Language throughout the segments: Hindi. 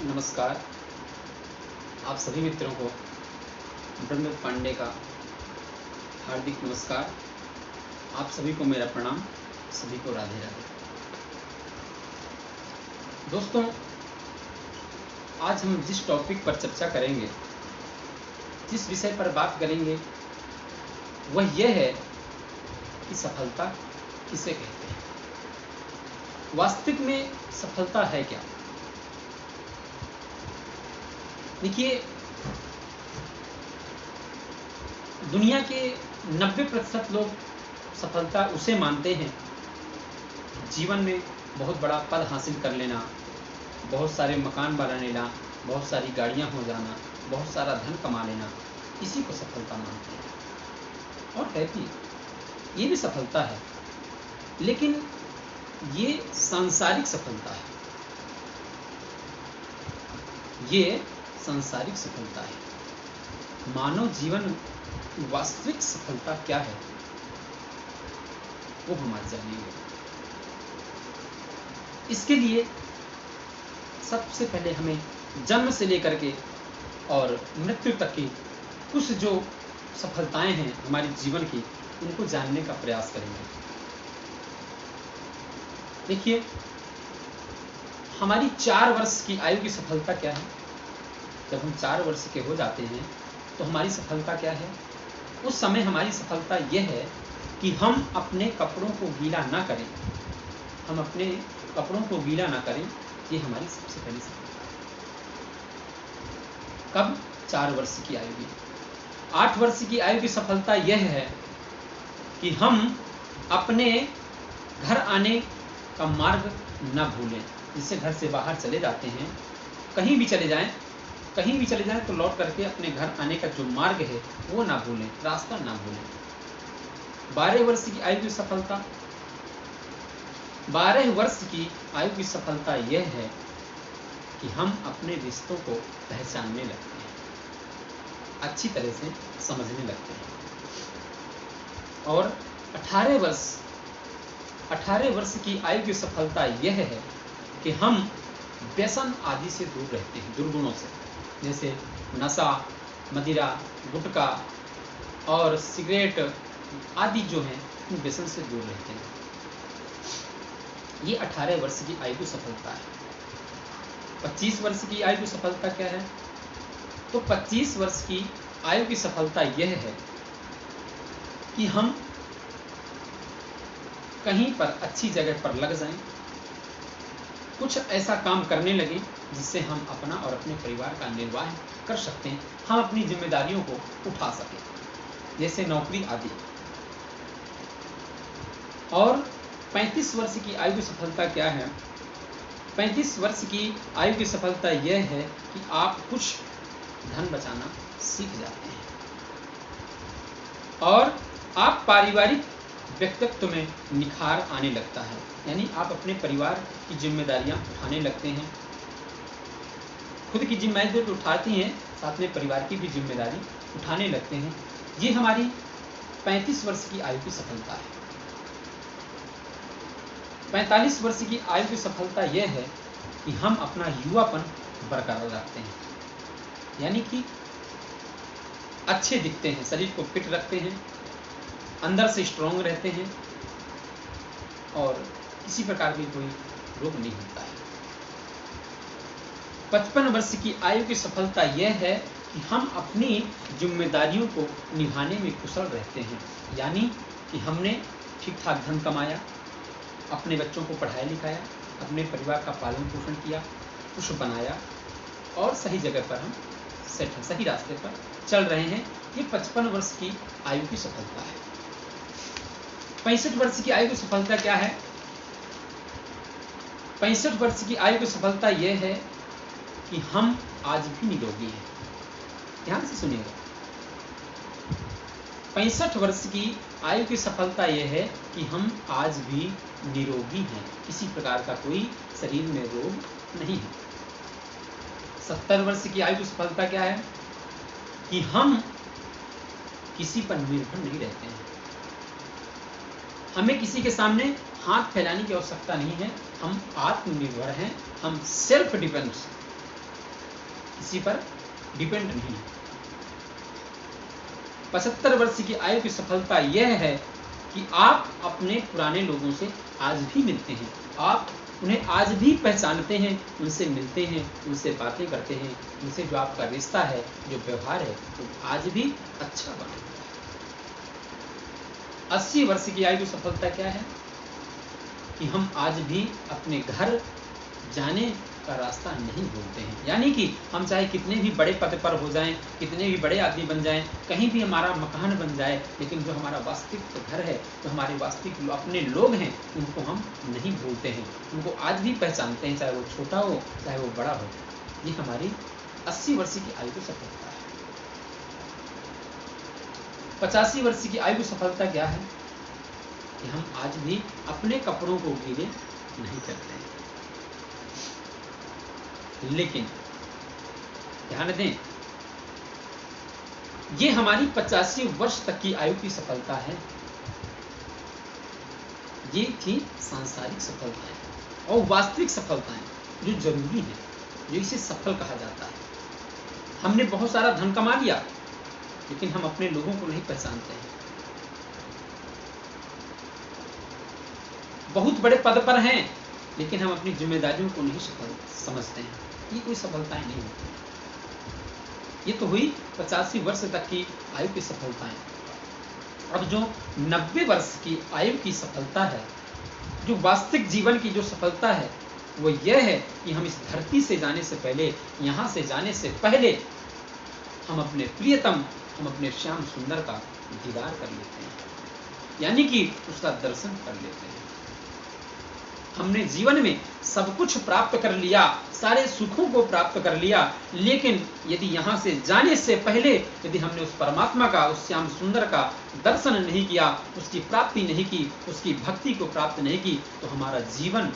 नमस्कार। आप सभी मित्रों को ब्रह्म पांडे का हार्दिक नमस्कार। आप सभी को मेरा प्रणाम, सभी को राधे राधे। दोस्तों, आज हम जिस टॉपिक पर चर्चा करेंगे, जिस विषय पर बात करेंगे, वह यह है कि सफलता किसे कहते हैं। वास्तविक में सफलता है क्या? देखिए, दुनिया के 90% लोग सफलता उसे मानते हैं जीवन में बहुत बड़ा पद हासिल कर लेना, बहुत सारे मकान बना लेना, बहुत सारी गाड़ियां हो जाना, बहुत सारा धन कमा लेना, इसी को सफलता मानते हैं। और है कि ये भी सफलता है, लेकिन ये सांसारिक सफलता है। ये सांसारिक सफलता है। मानव जीवन वास्तविक सफलता क्या है, वो हम आज जानेंगे। इसके लिए सबसे पहले हमें जन्म से लेकर के और मृत्यु तक की कुछ जो सफलताएं हैं हमारे जीवन की, उनको जानने का प्रयास करेंगे। देखिए, हमारी 4 वर्ष की आयु की सफलता क्या है? जब हम 4 वर्ष के हो जाते हैं तो हमारी सफलता क्या है? उस समय हमारी सफलता यह है कि हम अपने कपड़ों को गीला ना करें। हम अपने कपड़ों को गीला ना करें, ये हमारी सबसे पहली सफलता है। कब? 4 वर्ष की आयु में। 8 वर्ष की आयु की सफलता यह है कि हम अपने घर आने का मार्ग न भूलें। जिससे घर से बाहर चले जाते हैं, कहीं भी चले जाएं तो लौट करके अपने घर आने का जो मार्ग है वो ना भूलें, रास्ता ना भूलें। 12 वर्ष की आयु की सफलता। 12 वर्ष की आयु की सफलता यह है कि हम अपने रिश्तों को पहचानने लगते हैं, अच्छी तरह से समझने लगते हैं। और 18 वर्ष की आयु की सफलता यह है कि हम व्यसन आदि से दूर रहते हैं, दुर्गुणों से, जैसे नशा, मदिरा, गुटखा और सिगरेट आदि जो हैं, उन व्यसन से दूर रहते हैं। ये 18 वर्ष की आयु की सफलता है। 25 वर्ष की आयु की सफलता क्या है? तो 25 वर्ष की आयु की सफलता यह है कि हम कहीं पर अच्छी जगह पर लग जाएं, कुछ ऐसा काम करने लगे जिससे हम अपना और अपने परिवार का निर्वाह कर सकते हैं, हम अपनी जिम्मेदारियों को उठा सकें, जैसे नौकरी आदि। और 35 वर्ष की आयु की सफलता क्या है? 35 वर्ष की आयु की सफलता यह है कि आप कुछ धन बचाना सीख जाते हैं और आप पारिवारिक व्यक्तित्व में निखार आने लगता है। यानी आप अपने परिवार की जिम्मेदारियां उठाने लगते हैं, खुद की जिम्मेदारी तो उठाती हैं, साथ में परिवार की भी जिम्मेदारी उठाने लगते हैं। ये हमारी 35 वर्ष की आयु की सफलता है। 45 वर्ष की आयु की सफलता यह है कि हम अपना युवापन बरकरार रखते हैं, यानी कि अच्छे दिखते हैं, शरीर को फिट रखते हैं, अंदर से स्ट्रांग रहते हैं और किसी प्रकार की कोई रोग नहीं होता है। 55 वर्ष की आयु की सफलता यह है कि हम अपनी जिम्मेदारियों को निभाने में कुशल रहते हैं, यानी कि हमने ठीक ठाक धन कमाया, अपने बच्चों को पढ़ाया लिखाया, अपने परिवार का पालन पोषण किया, कुछ बनाया और सही जगह पर हम सेट हैं, सही रास्ते पर चल रहे हैं। ये 55 वर्ष की आयु की सफलता है। 65 वर्ष की आयु की सफलता क्या है? 65 वर्ष की आयु की सफलता यह है कि हम आज भी निरोगी हैं। ध्यान से सुनिएगा। 65 वर्ष की आयु की सफलता यह है कि हम आज भी निरोगी हैं, किसी प्रकार का कोई शरीर में रोग नहीं है। 70 वर्ष की आयु की सफलता क्या है? कि हम किसी पर निर्भर नहीं रहते हैं, हमें किसी के सामने हाथ फैलाने की आवश्यकता नहीं है, हम आत्मनिर्भर हैं, हम सेल्फ डिपेंड किसी पर डिपेंड नहीं है। 75 वर्ष की आयु की सफलता यह है कि आप अपने पुराने लोगों से आज भी मिलते हैं, आप उन्हें आज भी पहचानते हैं, उनसे मिलते हैं, उनसे बातें करते हैं, उनसे जो आपका रिश्ता है, जो व्यवहार है, वो आज भी अच्छा बना हुआ है। 80 वर्ष की आयु की सफलता क्या है कि हम आज भी अपने घर जाने का रास्ता नहीं भूलते हैं। यानी कि हम चाहे कितने भी बड़े पद पर हो जाएं, कितने भी बड़े आदमी बन जाएं, कहीं भी हमारा मकान बन जाए, लेकिन जो हमारा वास्तविक घर है, जो हमारे वास्तविक अपने लोग हैं, उनको हम नहीं भूलते हैं, उनको आज भी पहचानते हैं, चाहे वो छोटा हो चाहे वो बड़ा हो। ये हमारी 80 वर्ष की आयु की सफलता है। 85 वर्ष की आयु की सफलता क्या है कि हम आज भी अपने कपड़ों को गीले नहीं करते हैं। लेकिन ध्यान दें, ये हमारी 85 वर्ष तक की आयु की सफलता है। ये थी सांसारिक सफलताएं और वास्तविक सफलताएं जो जरूरी है, जो इसे सफल कहा जाता है। हमने बहुत सारा धन कमा लिया, लेकिन हम अपने लोगों को नहीं पहचानते हैं। बहुत बड़े पद पर हैं, लेकिन हम अपनी जिम्मेदारियों को नहीं समझते हैं। ये कोई सफलताएं नहीं होती। ये तो हुई 85 वर्ष तक की आयु की सफलताएं। अब जो 90 वर्ष की आयु की सफलता है, जो वास्तविक जीवन की जो सफलता है, वो यह है कि हम इस धरती से जाने से पहले, यहाँ से जाने से पहले, हम अपने प्रियतम, हम अपने श्याम सुंदर का दीदार कर लेते हैं, यानी कि उसका दर्शन कर लेते हैं। हमने जीवन में सब कुछ प्राप्त कर लिया, सारे सुखों को प्राप्त कर लिया, लेकिन यदि यहाँ से जाने से पहले यदि हमने उस परमात्मा का, उस श्याम सुंदर का दर्शन नहीं किया, उसकी प्राप्ति नहीं की, उसकी भक्ति को प्राप्त नहीं की, तो हमारा जीवन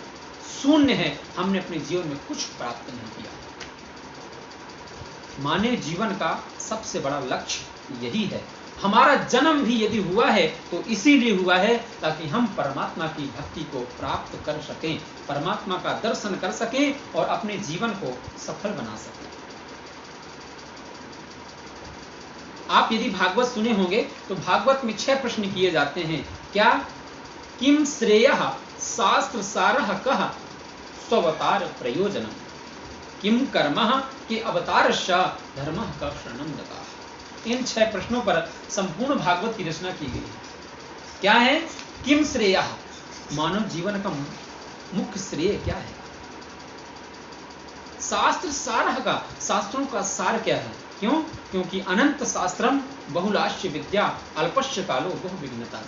शून्य है। हमने अपने जीवन में कुछ प्राप्त नहीं किया। मानव जीवन का सबसे बड़ा लक्ष्य यही है। हमारा जन्म भी यदि हुआ है तो इसीलिए हुआ है ताकि हम परमात्मा की भक्ति को प्राप्त कर सकें, परमात्मा का दर्शन कर सकें और अपने जीवन को सफल बना सकें। आप यदि भागवत सुने होंगे तो भागवत में 6 प्रश्न किए जाते हैं। क्या? किम श्रेयः शास्त्र सारः कः स्ववतार प्रयोजनम, किम कर्मः के अवतारश्च धर्मः कः शरणं गतः। इन 6 प्रश्नों पर संपूर्ण भागवत की रचना की गई है। क्या है? किम श्रेयः, मानव जीवन का मुख्य श्रेय क्या है? शास्त्र सारः का, शास्त्रों का सार क्या है? क्यों? क्योंकि अनंत शास्त्रम बहुलाश्य विद्या अल्पस्य कालो बहु विघ्नता।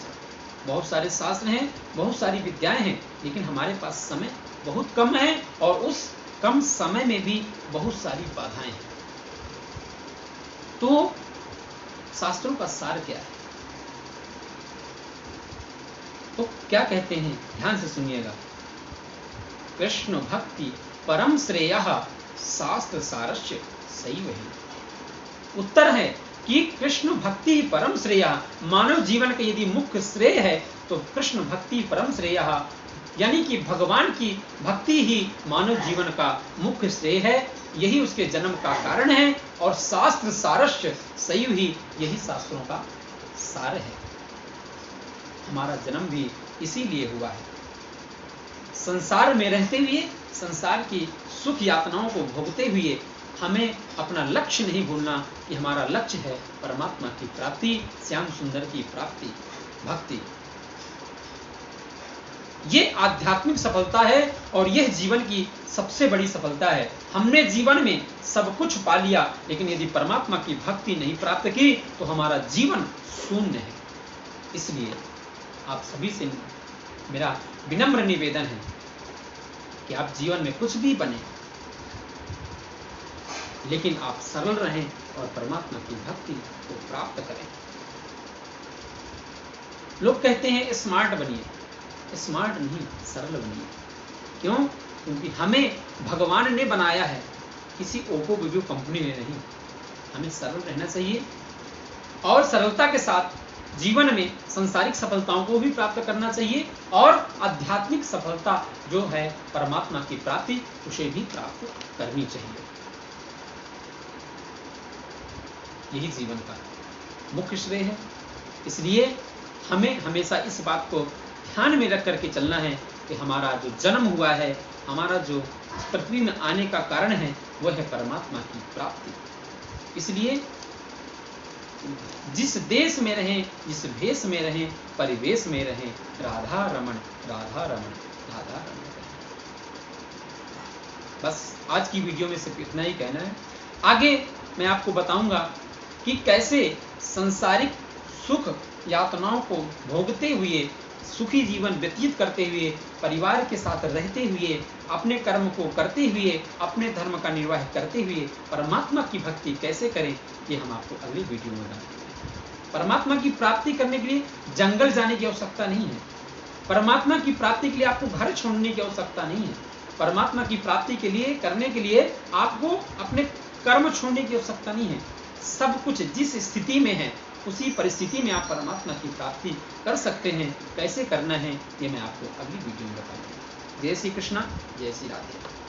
बहुत सारे शास्त्र हैं, बहुत सारी विद्याएं हैं, लेकिन हमारे पास समय बहुत कम है और उस कम समय में भी बहुत सारी बाधाएं हैं। तो शास्त्रों का सार क्या है? तो क्या कहते हैं, ध्यान से सुनिएगा। कृष्ण भक्ति परम श्रेयः शास्त्र सारस्य सैव ही। उत्तर है कि कृष्ण भक्ति परम श्रेय, मानव जीवन का यदि मुख्य श्रेय है तो कृष्ण भक्ति परम श्रेयः, यानी कि भगवान की भक्ति ही मानव जीवन का मुख्य श्रेय है, यही उसके जन्म का कारण है। और शास्त्र सारस्य सैव ही, यही शास्त्रों का सार है। हमारा जन्म भी इसीलिए हुआ है, संसार में रहते हुए, संसार की सुख यातनाओं को भोगते हुए हमें अपना लक्ष्य नहीं भूलना कि हमारा लक्ष्य है परमात्मा की प्राप्ति, श्याम सुंदर की प्राप्ति, भक्ति। ये आध्यात्मिक सफलता है और यह जीवन की सबसे बड़ी सफलता है। हमने जीवन में सब कुछ पा लिया, लेकिन यदि परमात्मा की भक्ति नहीं प्राप्त की तो हमारा जीवन शून्य है। इसलिए आप सभी से मेरा विनम्र निवेदन है कि आप जीवन में कुछ भी बने, लेकिन आप सरल रहें और परमात्मा की भक्ति को प्राप्त करें। लोग कहते हैं स्मार्ट बनिए, स्मार्ट नहीं, सरल बनिए। क्यों? क्योंकि हमें भगवान ने बनाया है, किसी ओप्पो वीडियो कंपनी ने नहीं। हमें सरल रहना चाहिए और सरलता के साथ जीवन में सांसारिक सफलताओं को भी प्राप्त करना चाहिए और आध्यात्मिक सफलता जो है परमात्मा की प्राप्ति, उसे भी प्राप्त करनी चाहिए। यही जीवन का मुख्य श्रेय है। इसलिए हमें हमेशा इस बात को ध्यान में रख करके चलना है कि हमारा जो जन्म हुआ है, हमारा जो पृथ्वी में आने का कारण है, वह है परमात्मा की प्राप्ति। इसलिए जिस देश में रहें, जिस भेष में रहें, परिवेश में रहें, राधा रमण राधा रमण राधा रमण। बस आज की वीडियो में सिर्फ इतना ही कहना है। आगे मैं आपको बताऊंगा कि कैसे सांसारिक सुख यातनाओं को भोगते हुए, सुखी जीवन व्यतीत करते हुए, परिवार के साथ रहते हुए, अपने कर्म को करते हुए, अपने धर्म का निर्वाह करते हुए परमात्मा की भक्ति कैसे करें, ये हम आपको अगली वीडियो में बताएंगे। परमात्मा की प्राप्ति करने के लिए जंगल जाने की आवश्यकता नहीं है। परमात्मा की प्राप्ति के लिए आपको घर छोड़ने की आवश्यकता नहीं है। परमात्मा की प्राप्ति के लिए करने के लिए आपको अपने कर्म छोड़ने की आवश्यकता नहीं है। सब कुछ जिस स्थिति में है, उसी परिस्थिति में आप परमात्मा की प्राप्ति कर सकते हैं। कैसे करना है ये मैं आपको अगली वीडियो में बताऊंगा। जय श्री कृष्णा, जय श्री राधे।